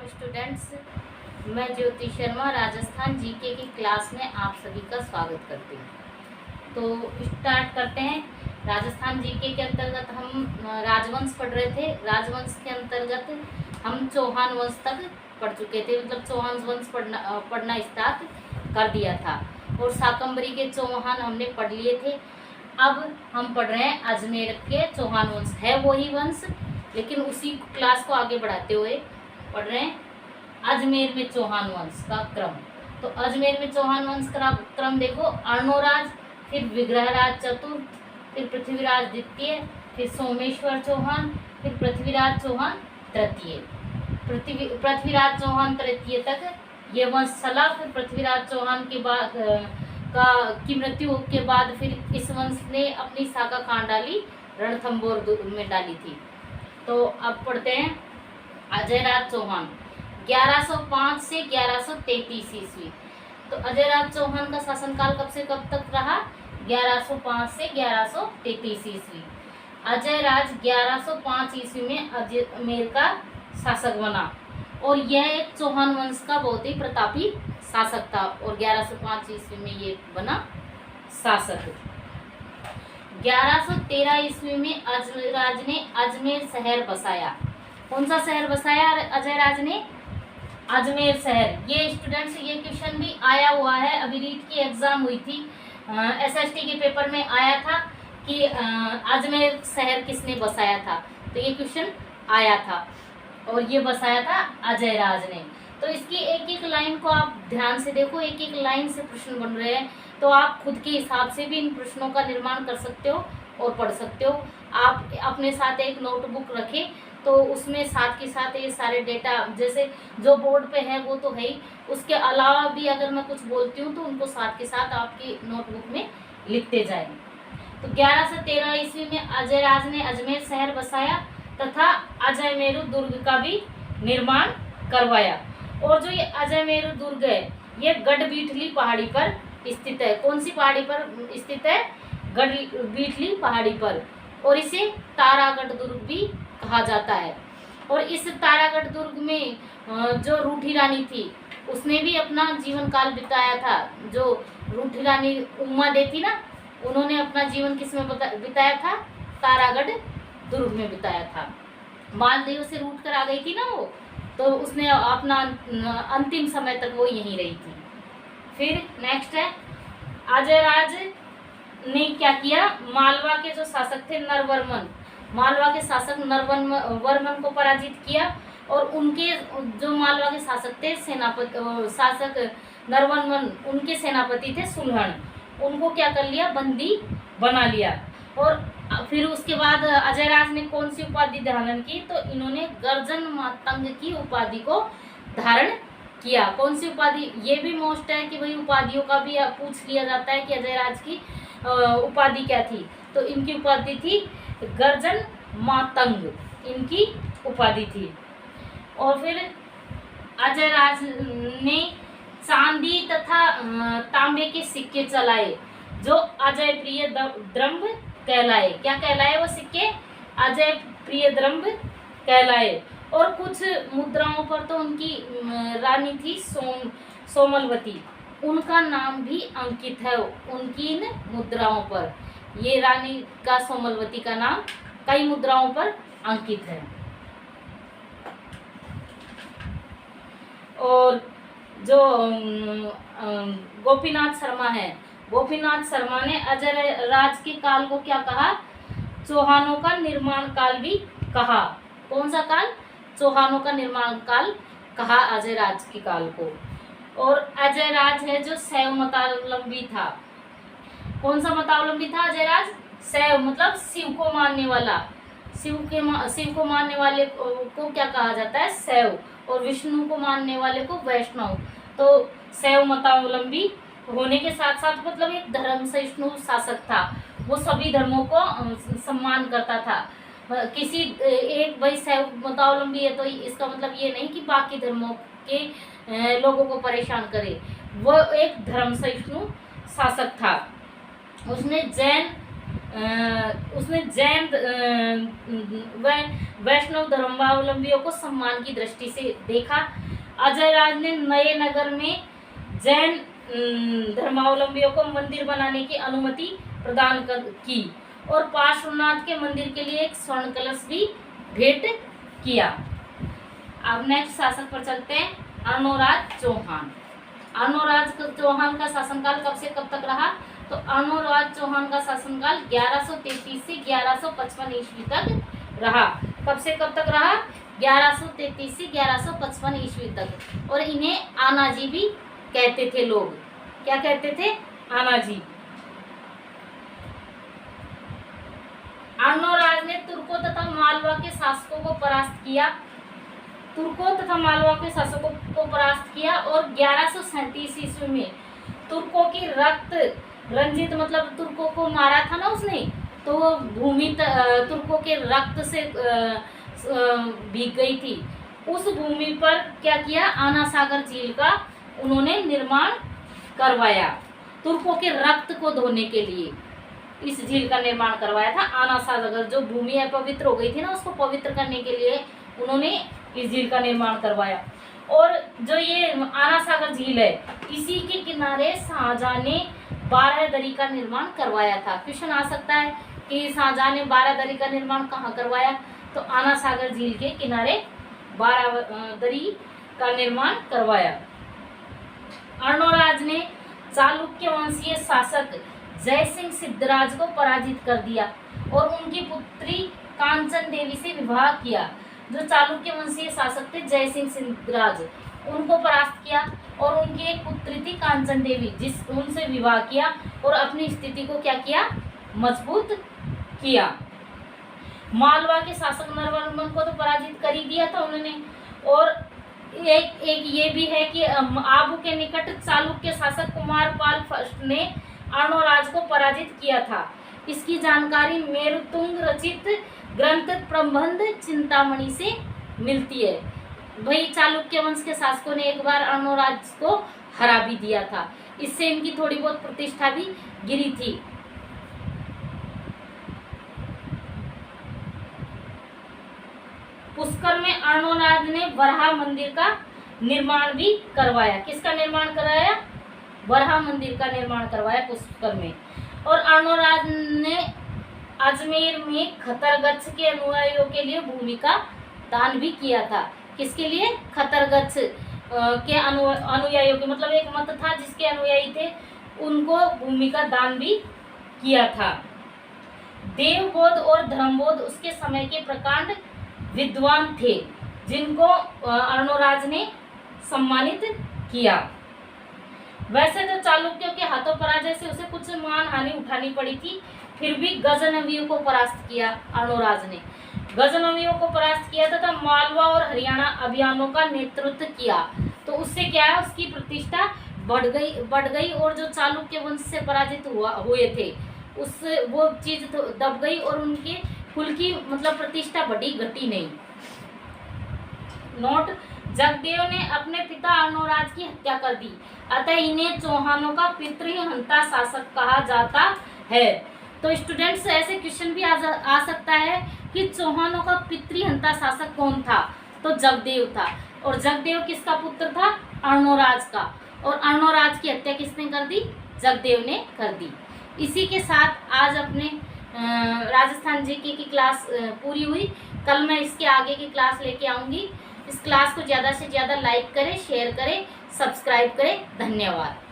Students, मैं Jyoti Sharma Rajasthan GK की class में आप सभी का स्वागत करती हूँ। तो स्टार्ट करते हैं। राजस्थान जीके के अंतर्गत हम राजवंश पढ़ रहे थे। राजवंश के अंतर्गत हम चौहान वंश तक पढ़ चुके थे, मतलब चौहान वंश पढ़ना स्टार्ट कर दिया था और शाकंभरी के चौहान हमने पढ़ लिए थे। अब हम पढ़ रहे हैं अजमेर के चौहान वंश। है वही वंश, लेकिन उसी क्लास को आगे बढ़ाते हुए पढ़ रहे हैं अजमेर में चौहान वंश का क्रम। तो अजमेर में चौहान वंश का क्रम देखो, अर्णोराज, फिर विग्रहराज चतुर्थ, फिर पृथ्वीराज द्वितीय, फिर सोमेश्वर चौहान, फिर पृथ्वीराज चौहान तृतीय। पृथ्वीराज चौहान तृतीय तक ये वंश चला। फिर पृथ्वीराज चौहान के बाद की मृत्यु के बाद फिर इस वंश ने अपनी शाखा कहाँ डाली? रणथंभौर में डाली थी। तो अब पढ़ते हैं अजयराज चौहान 1105 से 1133 ईस्वी। तो अजयराज चौहान का शासनकाल कब से कब तक रहा? 1105 से 1133 ईस्वी। अजयराज 1105 ईस्वी में अजमेर का शासक बना और यह एक चौहान वंश का बहुत ही प्रतापी शासक था और 1105 ईस्वी में ये बना शासक। 1113 ईस्वी में अजयराज ने अजमेर शहर बसाया। कौन सा शहर बसाया अजयराज ने? अजमेर शहर। ये स्टूडेंट्स, ये क्वेश्चन भी आया हुआ है, अभी रीट की एग्जाम हुई थी, एसएसटी के पेपर में आया था कि अजमेर शहर किसने बसाया था। तो ये क्वेश्चन आया था और ये बसाया था अजयराज ने। तो इसकी एक एक लाइन को आप ध्यान से देखो, एक एक लाइन से प्रश्न बन रहे हैं, तो आप खुद के हिसाब से भी इन प्रश्नों का निर्माण कर सकते हो और पढ़ सकते हो। आप अपने साथ एक नोटबुक रखें, तो उसमें साथ के साथ ये सारे डेटा, जैसे जो बोर्ड पे है वो तो है ही, उसके अलावा भी अगर मैं कुछ बोलती हूँ तो उनको साथ के साथ आपकी नोटबुक में लिखते जाएं। तो 1113 ईस्वी में अजयराज ने अजमेर शहर बसाया तथा अजयमेरु दुर्ग का भी निर्माण करवाया। और जो ये अजयमेरु दुर्ग है ये गढ़बीठली पहाड़ी पर स्थित है। कौन सी पहाड़ी पर स्थित है? गढ़बीठली पहाड़ी पर। और इसे तारागढ़ दुर्ग भी कहा जाता है। और इस तारागढ़ दुर्ग में जो रूठी रानी थी उसने भी अपना जीवन काल बिताया था। जो रूठी रानी उमा दे थी ना, उन्होंने अपना जीवन किस में बिताया था? तारागढ़ दुर्ग में बिताया था। मालदीव से रूट कर आ गई थी ना वो, तो उसने अपना अंतिम समय तक वो यहीं रही थी। फिर नेक्स्ट है अजयराज ने क्या किया? मालवा के जो शासक थे नरवर्मन, मालवा के शासक नरवर्मन को पराजित किया और उनके जो मालवा के शासक थे शासक नरवर्मन, उनके सेनापति थे सुलहन, उनको क्या कर लिया? बंदी बना लिया। और फिर उसके बाद अजयराज ने कौन सी उपाधि धारण की? तो इन्होंने गर्जन मातंग की उपाधि को धारण किया। कौन सी उपाधि? ये भी मोस्ट है कि भाई उपाधियों का भी पूछ लिया जाता है कि अजयराज की उपाधि क्या थी। तो इनकी उपाधि थी गर्जन मातंग, इनकी उपाधि थी। और फिर अजयराज ने चांदी तथा तांबे के सिक्के चलाए जो अजय प्रिय द्रव्य कहलाए। क्या कहलाए वो सिक्के? अजय प्रिय द्रव्य कहलाए। और कुछ मुद्राओं पर तो उनकी रानी थी सोमलवती, उनका नाम भी अंकित है उनकी इन मुद्राओं पर। ये रानी का सोमलवती का नाम कई मुद्राओं पर अंकित है। और जो गोपीनाथ शर्मा है, गोपीनाथ शर्मा ने अजयराज के काल को क्या कहा? चौहानों का निर्माण काल भी कहा। कौन सा काल? चौहानों का निर्माण काल कहा अजयराज के काल को। और अजयराज है जो शैव मतावलंबी था। कौन सा मतावलंबी था अजयराज? शैव मतलब शिव को मानने वाला। शिव को मानने वाले को क्या कहा जाता है? शैव। और विष्णु को मानने वाले को वैष्णव। तो शैव मतावलंबी होने के साथ साथ मतलब एक धर्म सहिष्णु शासक था। वो सभी धर्मों को सम्मान करता था। किसी एक भाई शैव मतावलंबी है तो इसका मतलब ये नहीं कि बाकी धर्मों के लोगों को परेशान करे। वो एक धर्म सहिष्णु शासक था। उसने जैन उसने जैन वैष्णव धर्मावलंबियों को सम्मान की दृष्टि से देखा। अजय राज ने नए नगर में जैन धर्मावलंबियों को मंदिर बनाने की अनुमति प्रदान की और पार्श्वनाथ के मंदिर के लिए एक स्वर्ण कलश भी भेंट किया। अब नेक्स्ट शासक पर चलते हैं, अर्णोराज चौहान। अर्णोराज चौहान का शासनकाल कब से कब तक रहा? तो अर्णोराज चौहान का शासनकाल 1133 से 1155 ईस्वी तक रहा। कब से कब तक रहा? 1133 से 1155 ईस्वी तक। और इन्हें आनाजी भी कहते थे लोग। क्या कहते थे? आनाजी। अर्णोराज ने तुर्कों तथा मालवा के शासकों को परास्त किया। तुर्कों तथा मालवा के शासकों को परास्त किया और 1137 ईस्वी में तुर्कों की रक्त रंजित, मतलब तुर्कों को मारा था ना उसने, तो वो भूमि तुर्कों के रक्त से भीग गई थी। उस भूमि पर क्या किया? आना सागर झील का उन्होंने निर्माण करवाया। तुर्कों के रक्त को धोने के लिए इस झील का निर्माण करवाया था। आना सागर जो भूमि है पवित्र हो गई थी ना, उसको पवित्र करने के लिए उन्होंने इस झील का निर्माण करवाया। और जो ये आना सागर झील है, इसी के किनारे शाहजहां ने 12 दरी का निर्माण करवाया था। क्वेश्चन आ सकता है कि शाहजहां ने 12 दरी का निर्माण कहाँ करवाया? तो आना सागर झील के किनारे 12 दरी का निर्माण करवाया। अर्णोराज ने चालुक्य वंशीय शासक जयसिंह सिद्धराज को पराजित कर दिया और उनकी पुत्री कांचन देवी से विवाह किया। जो चालुक्य वंशीय शासक थे जयसिंह सिद्धराज, उनको परास्त किया और उनकी एक पुत्री थी कांचन देवी, जिस उनसे विवाह किया और अपनी स्थिति को क्या किया? मजबूत किया। मालवा के शासक नरवर्मन को तो पराजित कर ही दिया था उन्होंने। और एक ये भी है कि आबू के निकट चालुक्य शासक कुमारपाल फर्स्ट ने अर्णोराज को पराजित किया था। इसकी जानकारी मेरुतुंग रचित ग्रंथ प्रबंध चिंतामणि से मिलती है। भाई चालुक्य वंश के शासकों ने एक बार अर्णोराज को हरा भी दिया था, इससे इनकी थोड़ी बहुत प्रतिष्ठा भी गिरी थी। पुष्कर में अर्णोराज ने वराह मंदिर का निर्माण भी करवाया। किसका निर्माण कराया? वराह मंदिर का निर्माण करवाया पुष्कर में। और अर्णोराज ने अजमेर में खतरगच्छ के अनुयायियों के लिए भूमि का दान भी किया था। किसके लिए? खतरगच्छ के अनुयायियों के, मतलब एक मत था जिसके अनुयायी थे, उनको भूमि का दान भी किया था। देवबोध और धर्मबोध उसके समय के प्रकांड विद्वान थे, जिनको अर्णोराज ने सम्मानित किया। वैसे तो चालुक्यों के हाथों पराजय से उसे कुछ मान हानि उठानी पड़ी थी, फिर भी गजनवियों को परास्त किया अर्णोराज ने। गजनवियों को परास्त किया तथा मालवा और हरियाणा अभियानों का नेतृत्व किया। तो उससे क्या है? उसकी प्रतिष्ठा बढ़ गई और जो चालुक्य वंश से पराजित हुए थे उस वो चीज तो दब गई और उनके कुल की मतलब प्रतिष्ठा बढ़ी घटी नहीं। नोट: जगदेव ने अपने पिता अर्णोराज की हत्या कर दी, अतः इन्हें चौहानों का पितृहंता शासक कहा जाता है। तो स्टूडेंट्स ऐसे क्वेश्चन भी आ सकता है कि चौहानों का पितृहंता शासक कौन था? तो जगदेव था। और जगदेव किसका पुत्र था? अर्णोराज का। और अर्णोराज की हत्या किसने कर दी? जगदेव ने कर दी। इसी के साथ आज अपने राजस्थान जीके की क्लास पूरी हुई। कल मैं इसके आगे की क्लास लेके आऊँगी। इस क्लास को ज़्यादा से ज़्यादा लाइक करें, शेयर करें, सब्सक्राइब करें। धन्यवाद।